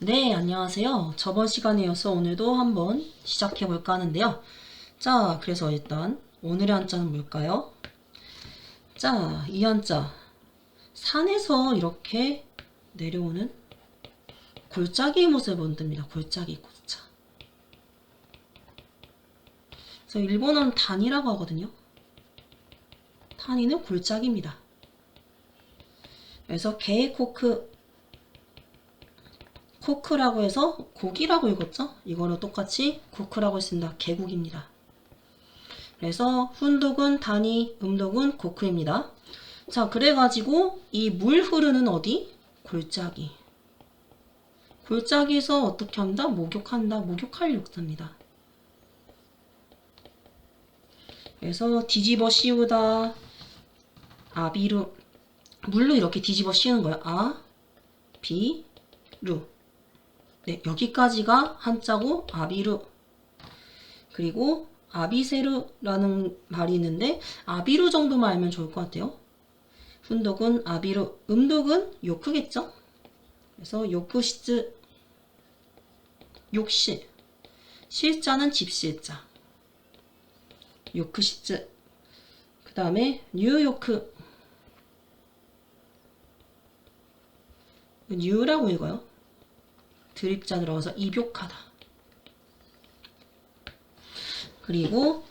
네, 안녕하세요. 저번 시간에 이어서 오늘도 한번 시작해 볼까 하는데요. 자, 그래서 일단 오늘의 한자는 뭘까요? 자, 이 한자. 산에서 이렇게 내려오는 골짜기의 모습을 본답니다. 골짜기 고차. 그래서 일본어는 단이라고 하거든요. 단이는 골짜기입니다. 그래서 게이코크 코크라고 해서 고기라고 읽었죠? 이거는 똑같이 코크라고 했습니다. 개국입니다. 그래서 훈독은 단이, 음독은 코크입니다. 자, 그래가지고 이 물 흐르는 어디? 골짜기. 골짜기에서 어떻게 한다? 목욕한다. 목욕할 욕사입니다. 그래서 뒤집어 씌우다. 아비루. 물로 이렇게 뒤집어 씌우는 거예요. 아, 비, 루. 네, 여기까지가 한자고 아비루. 그리고 아비세르라는 말이 있는데 아비루 정도만 알면 좋을 것 같아요. 훈독은 아비루, 음독은 요크겠죠? 그래서 요크시츠, 욕실, 실자는 집실자, 요크시츠. 그 다음에 뉴요크, 뉴라고 읽어요. 드립자 들어가서 입욕하다. 그리고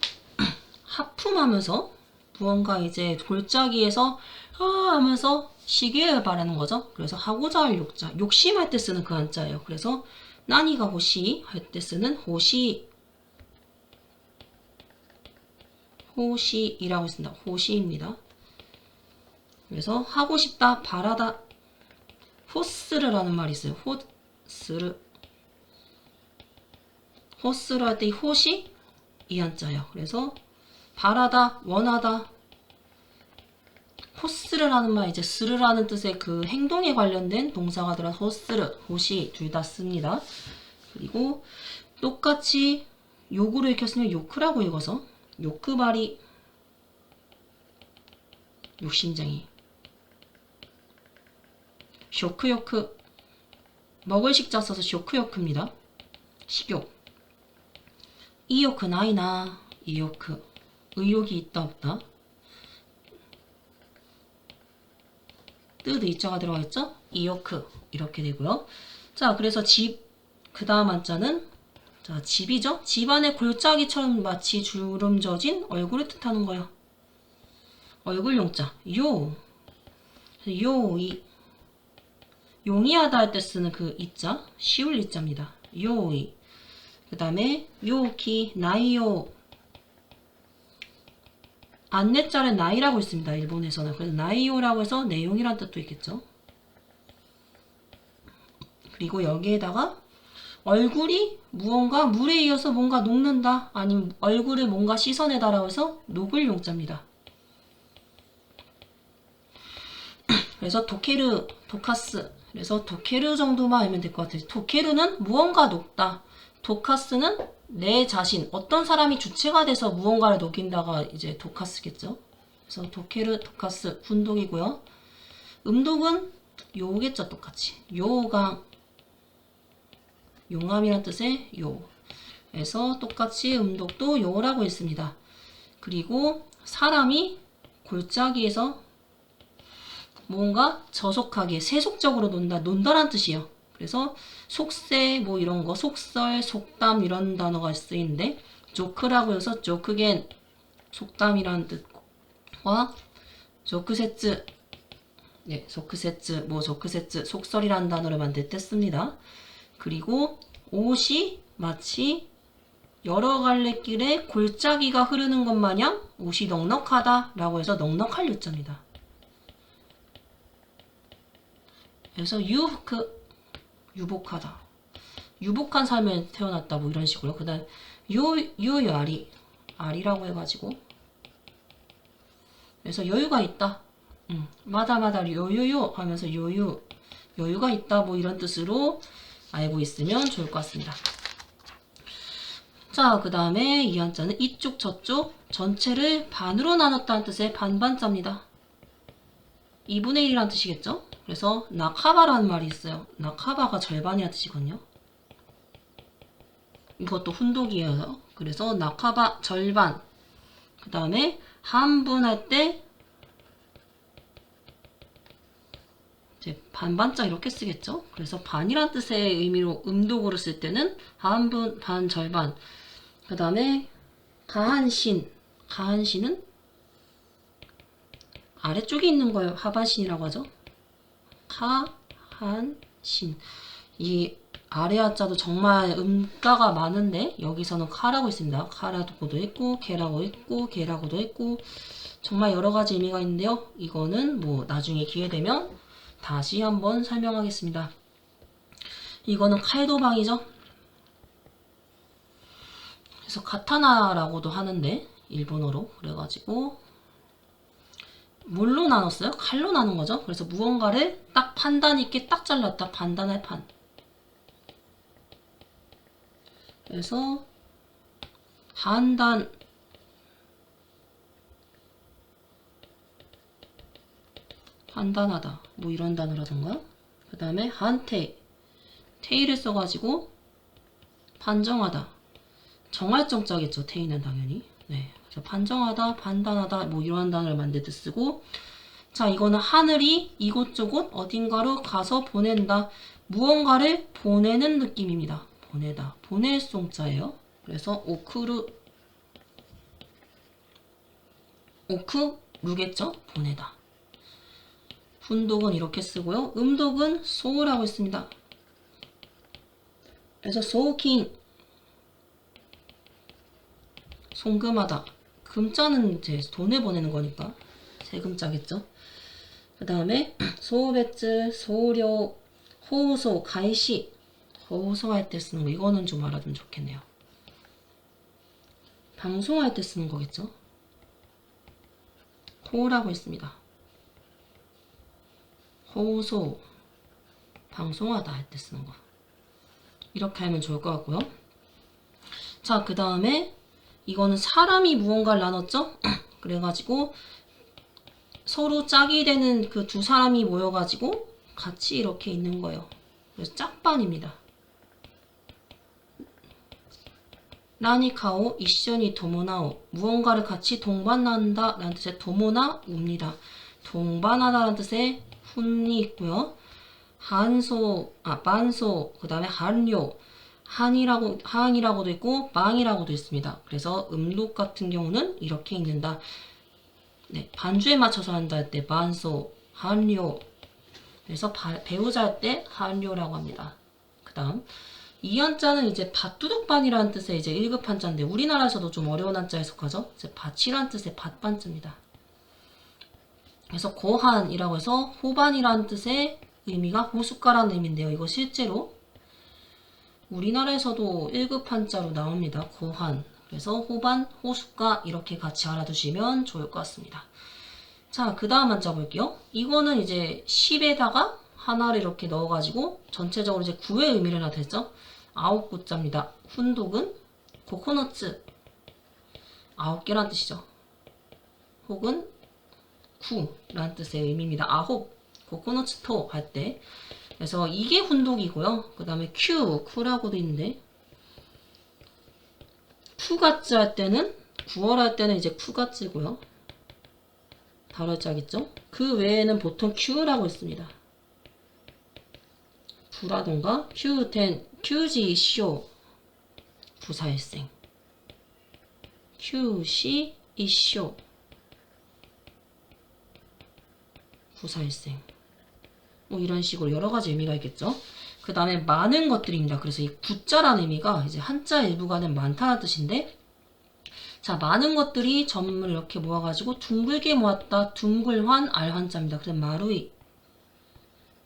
하품하면서 무언가 이제 골짜기에서 하면서 시기를 바라는 거죠. 그래서 하고자 할 욕자, 욕심할 때 쓰는 그 한자예요. 그래서 나니가 호시 할 때 쓰는 호시, 호시이라고 했습니다. 호시입니다. 그래서 하고 싶다, 바라다, 호스르라는 말이 있어요. 호스르, 호스르 할 때 이 호시 이 한자예요. 그래서 바라다, 원하다, 호스르라는 말, 이제 스르라는 뜻의 그 행동에 관련된 동사가 들어서 호스르, 호시 둘 다 씁니다. 그리고 똑같이 요구를 읽혔으면 요크라고 읽어서 요크바리, 욕심쟁이. 쇼크요크, 먹을 식자 써서 쇼크요크입니다. 식욕. 이요크 나이나, 이요크, 의욕이 있다 없다. 뜻 이자가 들어가 있죠? 이요크 이렇게 되고요. 자, 그래서 집, 그 다음 한자는 자, 집이죠? 집안의 골짜기처럼 마치 주름 젖은 얼굴을 뜻하는 거예요. 얼굴 용자, 요, 요이, 용이하다 할 때 쓰는 그 이자, 쉬울 이자입니다. 요이. 그 다음에 요키, 나이요. 안내자를 나이라고 있습니다. 일본에서는. 그래서 나이요라고 해서 내용이란 뜻도 있겠죠. 그리고 여기에다가 얼굴이 무언가 물에 이어서 뭔가 녹는다. 아니면 얼굴을 뭔가 씻어내다라고 해서 녹을 용자입니다. 그래서 도케르, 도카스. 그래서 도케르 정도만 알면 될 것 같아요. 도케르는 무언가 녹다. 도카스는 내 자신, 어떤 사람이 주체가 돼서 무언가를 녹인다가 이제 도카스겠죠. 그래서 도케르, 도카스, 훈독이고요. 음독은 요겠죠, 똑같이. 요강, 용암이란 뜻의 요. 그래서 똑같이 음독도 요라고 했습니다. 그리고 사람이 골짜기에서 뭔가 저속하게 세속적으로 논다란 뜻이에요. 그래서 속세 뭐 이런 거, 속설, 속담 이런 단어가 쓰이는데 조크라고 해서 조크겐 속담이라는 뜻과 조크세츠, 네, 조크세츠, 뭐 조크세츠 속설이라는 단어를 만들 때 씁니다. 그리고 옷이 마치 여러 갈래 길에 골짜기가 흐르는 것 마냥 옷이 넉넉하다 라고 해서 넉넉할 요자입니다. 그래서 유복하다. 유복한 삶에 태어났다 뭐 이런 식으로. 그 다음 유여아리, 아리라고 해가지고 그래서 여유가 있다. 마다마다 요요요 하면서 여유가 있다 뭐 이런 뜻으로 알고 있으면 좋을 것 같습니다. 자, 그 다음에 이 한자는 이쪽 저쪽 전체를 반으로 나눴다는 뜻의 반반자입니다. 2분의 1이라는 뜻이겠죠? 그래서 나카바라는 말이 있어요. 나카바가 절반이라는 뜻이거든요. 이것도 훈독이에요. 그래서 나카바 절반. 그 다음에 한분 할 때 이제 반반짝 이렇게 쓰겠죠. 그래서 반이란 뜻의 의미로 음독으로 쓸 때는 한분, 반, 절반. 그 다음에 가한신. 가한신은 아래쪽에 있는 거예요. 하반신이라고 하죠. 가한신. 이 아래 하자도 정말 음가가 많은데 여기서는 카라고 있습니다. 카라고도 있고 개라고 있고 개라고도 있고 정말 여러 가지 의미가 있는데요. 이거는 뭐 나중에 기회 되면 다시 한번 설명하겠습니다. 이거는 칼도방이죠. 그래서 카타나라고도 하는데 일본어로 그래가지고 뭘로 나눴어요? 칼로 나눈 거죠. 그래서 무언가를 딱 판단 있게 딱 잘랐다. 판단할 판. 그래서 한단 판단하다 뭐 이런 단어라던가 그 다음에 한테 테이를 써가지고 판정하다 정할 정자겠죠. 테이는 당연히 네 그래서 판정하다 판단하다 뭐 이런 단어를 만들 때 쓰고 자 이거는 하늘이 이곳저곳 어딘가로 가서 보낸다 무언가를 보내는 느낌입니다. 보내다 보낼 송자예요. 그래서 오크루겠죠. 보내다. 훈독은 이렇게 쓰고요. 음독은 소라고 있습니다. 그래서 소킹 송금하다. 금자는 이제 돈을 보내는 거니까 세금자겠죠. 그 다음에 소배츠, 소료, 호소, 가이시 호소할 때 쓰는 거 이거는 좀 알아두면 좋겠네요. 방송할 때 쓰는 거겠죠. 호라고 있습니다. 호소 방송하다 할 때 쓰는 거 이렇게 하면 좋을 것 같고요. 자 그 다음에 이거는 사람이 무언가를 나눴죠. 그래가지고 서로 짝이 되는 그 두 사람이 모여가지고 같이 이렇게 있는 거예요. 그래서 짝반입니다. 나니카오 이쇼니 도모나오 무언가를 같이 동반한다 라는 뜻의 도모나우입니다. 동반하다 라는 뜻의 훈이 있고요. 반소 그 다음에 한료 한이라고도 있고 망이라고도 있습니다. 그래서 음독 같은 경우는 이렇게 읽는다. 네, 반주에 맞춰서 한다 할 때 반소 한료 그래서 배우자 할 때 한료라고 합니다. 그 다음 이 한자는 이제 밭두둑반이라는 뜻의 이제 1급 한자인데 우리나라에서도 좀 어려운 한자에 속하죠. 이제 밭이라는 뜻의 밭반자입니다. 그래서 고한이라고 해서 호반이라는 뜻의 의미가 호숫가라는 의미인데요. 이거 실제로 우리나라에서도 1급 한자로 나옵니다. 고한. 그래서 호반, 호숫가 이렇게 같이 알아두시면 좋을 것 같습니다. 자, 그 다음 한자 볼게요. 이거는 이제 10에다가 하나를 이렇게 넣어가지고 전체적으로 이제 9의 의미를 나타냈죠. 9구자입니다. 훈독은 코코넛츠 9개란 뜻이죠. 혹은 9라는 뜻의 의미입니다. 9 코코넛츠토 할 때 그래서 이게 훈독이고요. 그 다음에 쿠라고도 있는데 쿠가츠 할 때는 9월 할 때는 이제 쿠가츠고요. 다뤄자겠죠. 그 외에는 보통 큐라고 있습니다. 부라던가 큐지쇼 부사일생 큐시이쇼 부사일생 뭐 이런 식으로 여러 가지 의미가 있겠죠. 그 다음에 많은 것들입니다. 그래서 이 구자라는 의미가 이제 한자 일부가는 많다는 뜻인데 자 많은 것들이 전문을 이렇게 모아가지고 둥글게 모았다. 둥글환 알환자입니다. 그래서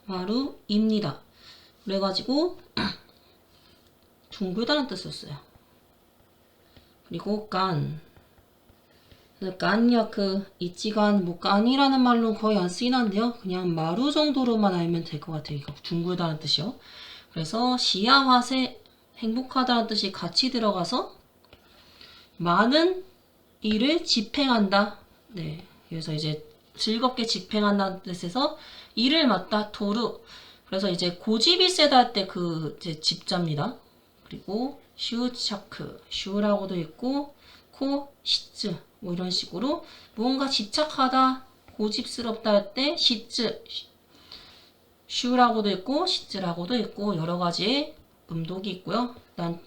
마루입니다. 그래가지고 둥글다는 뜻이었어요. 그리고 깐야크 이치간 뭐 깐이라는 말로 거의 안 쓰긴 한데요. 그냥 마루 정도로만 알면 될 것 같아요. 이거 둥글다는 뜻이요. 그래서 시야화세 행복하다는 뜻이 같이 들어가서 많은 일을 집행한다. 네, 그래서 이제 즐겁게 집행한다는 뜻에서 일을 맡다 도루. 그래서 이제 고집이 세다 할 때 그 이제 집자입니다. 그리고 슈차크, 슈라고도 있고 코, 시츠 뭐 이런 식으로 무언가 집착하다, 고집스럽다 할 때 시츠, 슈라고도 있고 시츠라고도 있고 여러 가지의 음독이 있고요. 일단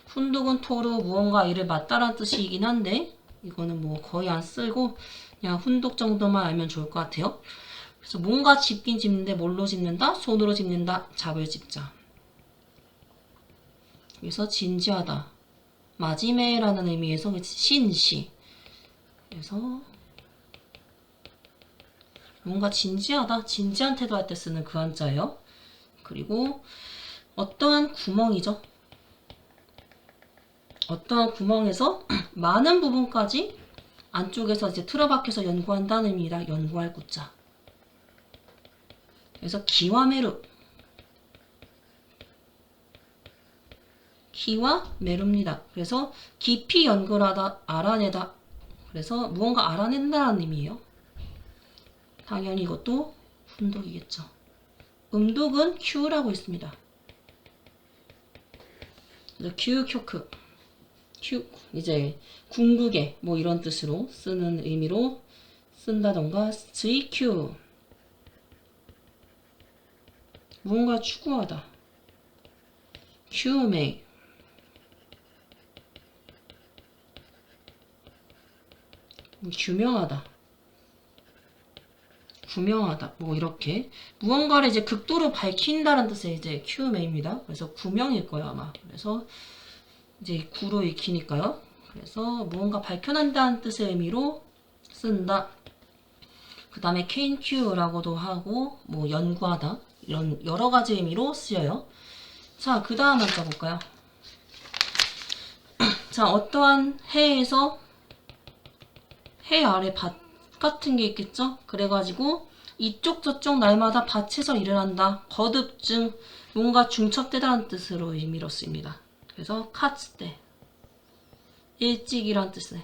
훈독은 토르 무언가 일을 맡다라는 뜻이긴 한데 이거는 뭐 거의 안 쓰고 그냥 훈독 정도만 알면 좋을 것 같아요. 그래서 뭔가 집긴 집는데 뭘로 집는다? 손으로 집는다. 잡을 집자. 그래서 진지하다. 마지메라는 의미에서 신시. 그래서 뭔가 진지하다. 진지한 태도할 때 쓰는 그 한자예요. 그리고 어떠한 구멍이죠. 어떠한 구멍에서 많은 부분까지 안쪽에서 이제 틀어박혀서 연구한다는 의미다. 연구할 구자. 그래서 기와 메루. 기와 메루입니다. 그래서 깊이 연구를 하다, 알아내다. 그래서 무언가 알아낸다는 의미예요. 당연히 이것도 훈독이겠죠. 음독은 큐라고 있습니다. 그래서 큐, 이제 궁극의 뭐 이런 뜻으로 쓰는 의미로 쓴다던가 스이큐 무언가 추구하다. 큐메이 규명하다. 구명하다. 뭐 이렇게 무언가를 이제 극도로 밝힌다는 뜻의 이제 큐메입니다. 그래서 구명일 거예요 아마. 그래서 이제 구로 익히니까요. 그래서 무언가 밝혀낸다는 뜻의 의미로 쓴다. 그 다음에 캔큐라고도 하고 뭐 연구하다 이런 여러 가지 의미로 쓰여요. 자, 그 다음 한자 볼까요? 자, 어떠한 해에서 해 아래 밭 같은 게 있겠죠? 그래가지고 이쪽 저쪽 날마다 밭에서 일을 한다. 거듭증 뭔가 중첩되다는 뜻으로 의미로 쓰입니다. 그래서 카츠때 일찍이란 뜻이에요.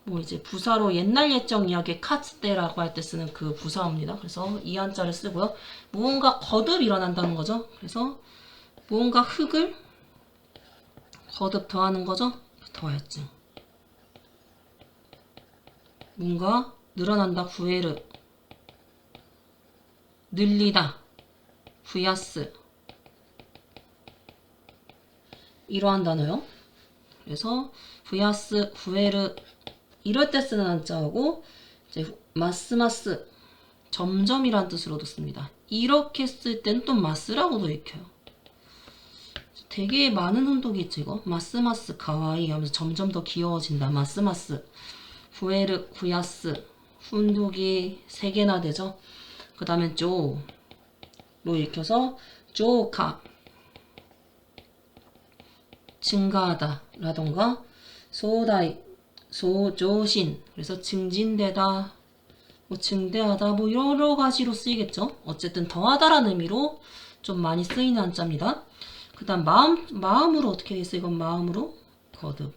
뭐 이제 부사로 옛날 옛적 이야기 카츠때라고 할 때 쓰는 그 부사어입니다. 그래서 이 한자를 쓰고요. 무언가 거듭 일어난다는 거죠. 그래서 무언가 흙을 거듭 더하는 거죠. 더할증. 뭔가 늘어난다. 구에르 늘리다. 부야스 이러한 단어요. 그래서 부야스, 구에르 이럴 때 쓰는 한자하고 이제 마스마스 점점이란 뜻으로도 씁니다. 이렇게 쓸 땐 또 마스라고도 읽혀요. 되게 많은 훈독이 있죠 이거. 마스마스 가와이 하면서 점점 더 귀여워진다. 마스마스 구에르, 구야스 훈독이 3개나 되죠. 그 다음에 쪼로 읽혀서 쪼카 증가하다 라던가 소다이 소조신 그래서 증진되다 뭐 증대하다 뭐 여러 가지로 쓰이겠죠. 어쨌든 더하다라는 의미로 좀 많이 쓰이는 한자입니다. 그 다음 마음으로 어떻게 있어? 이건 마음으로 거듭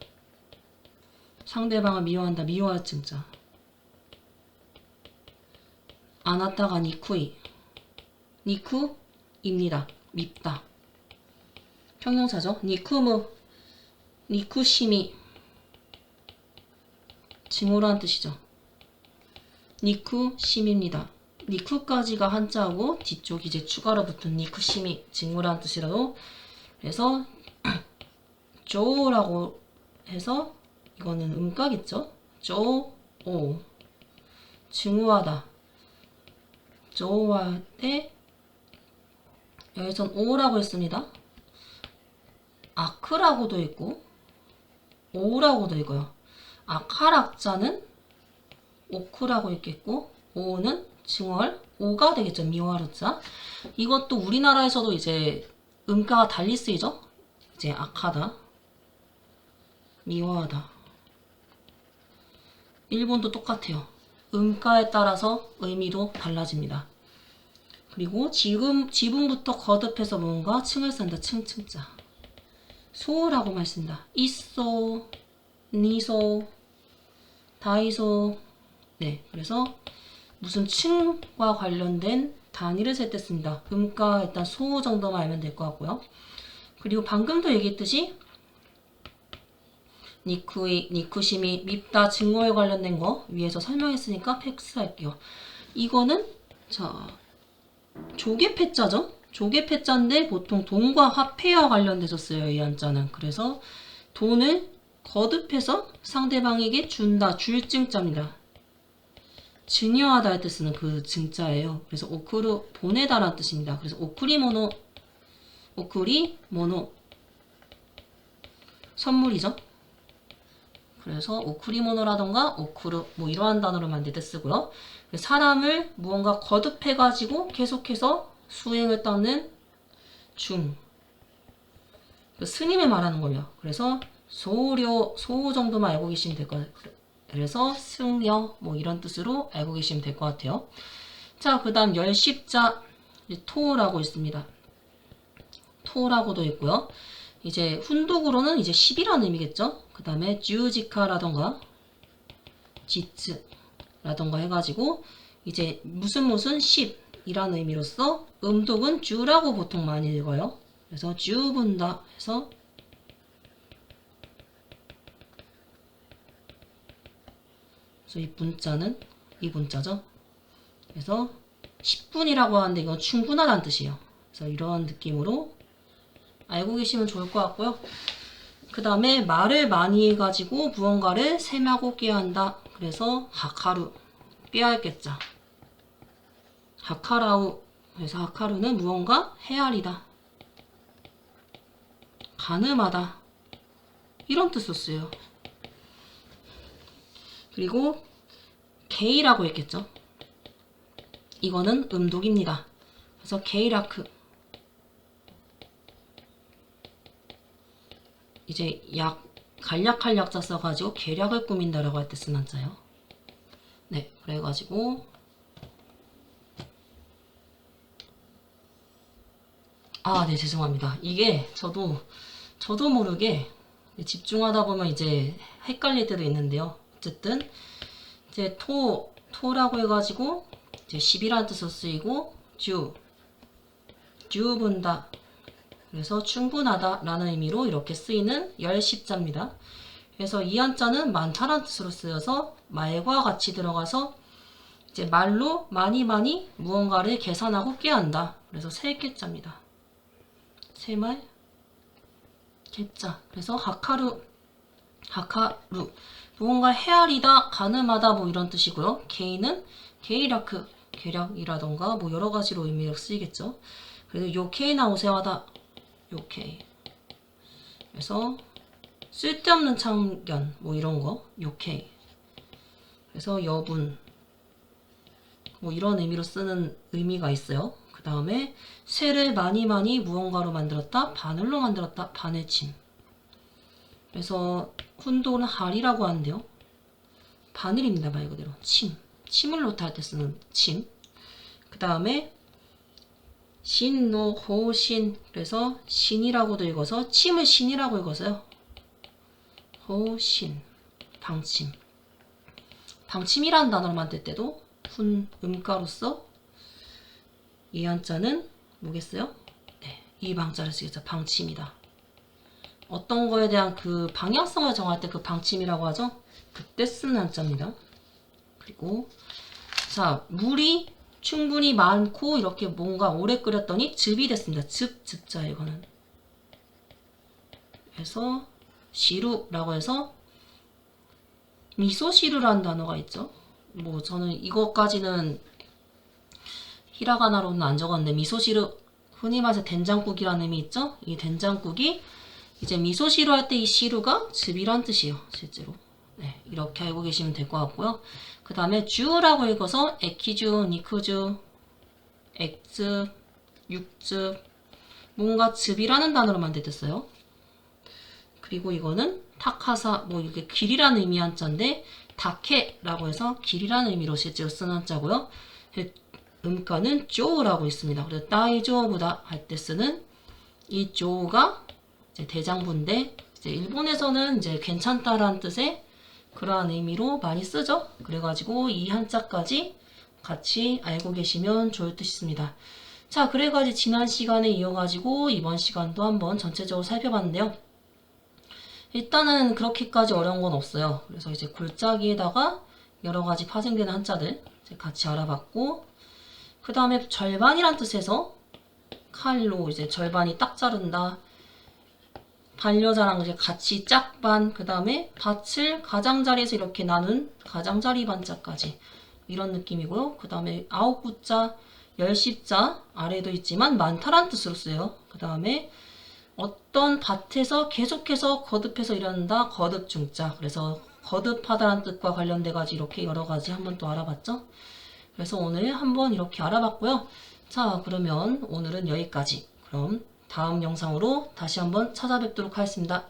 상대방을 미워한다. 미워할 증자 아나타가 니쿠이 니쿠입니다. 밉다. 평형사죠. 니쿠무 니쿠시미 증오라는 뜻이죠. 니쿠심입니다. 니쿠까지가 한자하고 뒤쪽이 이제 추가로 붙은 니쿠심이 증오라는 뜻이라도 그래서 조라고 해서 이거는 음가겠죠. 조오 증오하다. 조할 때 여기선 오라고 했습니다. 아크라고도 있고 오라고도 읽어요. 아카락자는 오크라고 읽겠고 오는 증월 오가 되겠죠. 미와르자. 이것도 우리나라에서도 이제 음가가 달리 쓰이죠. 이제 아카다 미워하다. 일본도 똑같아요. 음가에 따라서 의미도 달라집니다. 그리고 지붕부터 거듭해서 뭔가 층을 쓴다. 층자 소라고 말 쓴다. 이소 니소 다이소 네, 그래서 무슨 층과 관련된 단위를 셀 때 씁니다. 음가 일단 소 정도만 알면 될 것 같고요. 그리고 방금도 얘기했듯이 니쿠이, 니쿠시미, 밉다, 증오에 관련된 거 위에서 설명했으니까 팩스할게요. 이거는 자 조개패자죠? 조개패자인데 보통 돈과 화폐와 관련돼서 쓰여요. 이 한자는. 그래서 돈을 거듭해서 상대방에게 준다, 줄 증자입니다. 증여하다 할 때 쓰는 그 증자예요. 그래서 오쿠르, 보내다라는 뜻입니다. 그래서 오쿠리모노, 오쿠리모노 선물이죠. 그래서 오쿠리모노라던가 오쿠르 뭐 이러한 단어를 만들 때 쓰고요. 사람을 무언가 거듭해가지고 계속해서 수행을 따는 중. 스님을 말하는 거예요. 그래서 소료, 소 정도만 알고 계시면 될 것 같아요. 그래서 승려 뭐 이런 뜻으로 알고 계시면 될 것 같아요. 자, 그 다음 열십자 토라고 있습니다. 토라고도 있고요. 이제 훈독으로는 이제 10이라는 의미겠죠. 그 다음에 주지카라던가 지츠라던가 해가지고 이제 무슨 10이라는 의미로서 음독은 주라고 보통 많이 읽어요. 그래서 주분다 해서 그래서 이 분자는 이 분자죠. 그래서 10분이라고 하는데 이건 충분하다는 뜻이에요. 그래서 이런 느낌으로 알고 계시면 좋을 것 같고요. 그 다음에 말을 많이 해가지고 무언가를 셈하고 꾀한다. 그래서 하카루, 꾀알겠자. 하카라우, 그래서 하카루는 무언가 헤아리다. 가늠하다. 이런 뜻으로 쓰여요. 그리고 게이라고 했겠죠. 이거는 음독입니다. 그래서 게이라크. 이제 간략할 약자 써가지고 계략을 꾸민다라고 할 때 쓰는 한자예요. 네, 그래가지고 네, 죄송합니다. 이게 저도 모르게 집중하다 보면 이제 헷갈릴 때도 있는데요. 어쨌든 이제 토라고 해가지고 이제 10이라는 뜻으로 쓰이고 주분다. 그래서 충분하다 라는 의미로 이렇게 쓰이는 열십자입니다. 그래서 이 한자는 많다라는 뜻으로 쓰여서 말과 같이 들어가서 이제 말로 많이 무언가를 계산하고 꾀한다. 그래서 세개자입니다. 세말 개자. 그래서 하카루 무언가 헤아리다, 가늠하다 뭐 이런 뜻이고요. 게이는 게이라크 계략이라던가 뭐 여러 가지로 의미로 쓰이겠죠. 그래서 요케이 나오세요하다 요케이. 그래서 쓸데없는 참견 뭐 이런 거 요케이. 그래서 여분 뭐 이런 의미로 쓰는 의미가 있어요. 그 다음에 쇠를 많이 무언가로 만들었다, 바늘로 만들었다, 바늘침. 그래서 훈독은 할이라고 하는데요. 바늘입니다. 말 그대로 침을 놓다 할 때 쓰는 침. 그 다음에 신노 호신. 그래서 신이라고도 읽어서 침을 신이라고 읽어서요. 호신 방침. 방침이라는 단어를 만들 때도 음가로서 이 한자는 뭐겠어요? 네, 이 방자를 쓰겠죠. 방침이다. 어떤 거에 대한 그 방향성을 정할 때 그 방침이라고 하죠. 그때 쓰는 한자입니다. 그리고 자, 물이 충분히 많고 이렇게 뭔가 오래 끓였더니 즙이 됐습니다. 즙자 이거는. 그래서 시루라고 해서 미소시루라는 단어가 있죠. 뭐 저는 이것까지는 히라가나로는 안 적었는데 미소시루 흔히 말해서 된장국이라는 의미 있죠. 이 된장국이 이제 미소시루 할 때 이 시루가 즙이란 뜻이에요. 실제로. 네, 이렇게 알고 계시면 될 것 같고요. 그 다음에 주라고 읽어서 에키주, 니쿠주, 액즙, 육즙 뭔가 즙이라는 단어로 만들었어요. 그리고 이거는 타카사 뭐 이게 길이라는 의미 한자인데 다케라고 해서 길이라는 의미로 실제로 쓰는 한자고요. 음가는 쪼라고 있습니다. 그래서 다이조부다 할 때 쓰는 이 쪼가 이제 대장부인데 이제 일본에서는 이제 괜찮다라는 뜻의 그러한 의미로 많이 쓰죠. 그래가지고 이 한자까지 같이 알고 계시면 좋을 듯 싶습니다. 자, 그래가지고 지난 시간에 이어가지고 이번 시간도 한번 전체적으로 살펴봤는데요. 일단은 그렇게까지 어려운 건 없어요. 그래서 이제 골짜기에다가 여러 가지 파생되는 한자들 이제 같이 알아봤고, 그 다음에 절반이란 뜻에서 칼로 이제 절반이 딱 자른다. 반려자랑 이제 같이 짝반, 그 다음에 밭을 가장자리에서 이렇게 나눈 가장자리 반자까지 이런 느낌이고요. 그 다음에 9구자, 10자 아래도 있지만 많다란 뜻으로 쓰여요. 그 다음에 어떤 밭에서 계속해서 거듭해서 일한다. 거듭중자. 그래서 거듭하다라는 뜻과 관련돼 가지고 이렇게 여러 가지 한번 또 알아봤죠. 그래서 오늘 한번 이렇게 알아봤고요. 자, 그러면 오늘은 여기까지. 그럼 다음 영상으로 다시 한번 찾아뵙도록 하겠습니다.